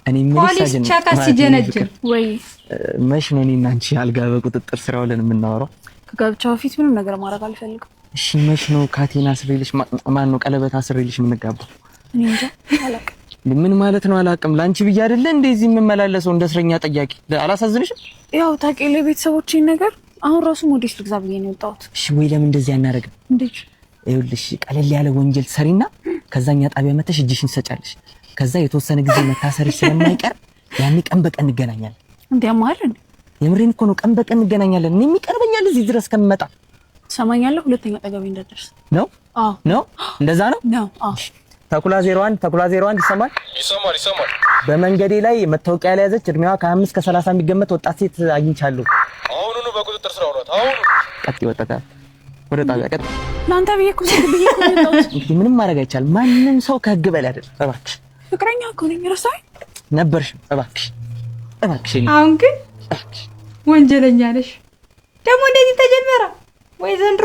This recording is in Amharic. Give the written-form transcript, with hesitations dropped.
እኔ ምን ፖሊስ ቻካ ሲጀነጅን ወይ መች ነው እኔና አንቺ አልጋ በቁጥጥር ስር ውለን የምናወራው? ከጋብቻው በፊት ምንም ነገር ማድረግ አልፈልግም። እሺ መች ነው ካቴና አስሬልሽ ማን ነው ቀለበት አስሬልሽ የምንጋባው? እኔ እንጃ አላውቅም። ምን ማለት ነው አላውቅም? ላንቺ ብዬ አይደለ እንደዚህ የምመላለሰው እንደ እስረኛ ጠያቂ። አላሳዝንሽም? ያው ታውቂልኝ ቤተሰቦቼን ነገር አሁን ራሱ ሞዴስ ልግዛ ብዬ ነው የወጣሁት። እሺ ወይ ለምን እንደዚህ አናደርግም? እንዴት? ይኸውልሽ ቀለል ያለ ወንጀል ሰሪና ከዛኛ ጣቢያ መተሽ እጅሽን ትሰጫለሽ። ከዛ የተወሰነ ጊዜ መታሰርሽ ስለማይቀር ያኔ ቀን በቀን እንገናኛለን። እንዴ አማል እንዴ? የምሬን እኮ ነው። ቀን በቀን እንገናኛለን። እኔ የሚቀርበኛል እዚህ ድረስ ከመጣ ሰማኛለሁ። ሁለተኛ ጠገቤ እንዳትደርስ ነው። አዎ ነው። እንደዛ ነው ነው። አዎ ተኩላ 01 ይሰማል? ይሰማል። በመንገዴ ላይ መታወቂያ ያለያዘች እድሜዋ ከ25 እስከ 30 የሚገመት ወጣት ሴት አግኝቻለሁ። አሁኑኑ በቁጥጥር ስር አውሏት። አሁኑ ቀጥ ወጣታ ወደ ጣቢያ ቀጥ። ላንተ ብዬ እኮ ዝም ብዬ እኮ ነው የወጣሁት። እንግዲህ ምንም ማድረግ አይቻልም። ማንም ሰው ከህግ በላይ አይደለም። እባክሽ ፍቅረኛ እኮ ነኝ። ረሳኸኝ ነበርሽ። እባክሽ አሁን ግን ወንጀለኛ ነሽ። ደግሞ እንደዚህ ተጀመረ ወይ ዘንድሮ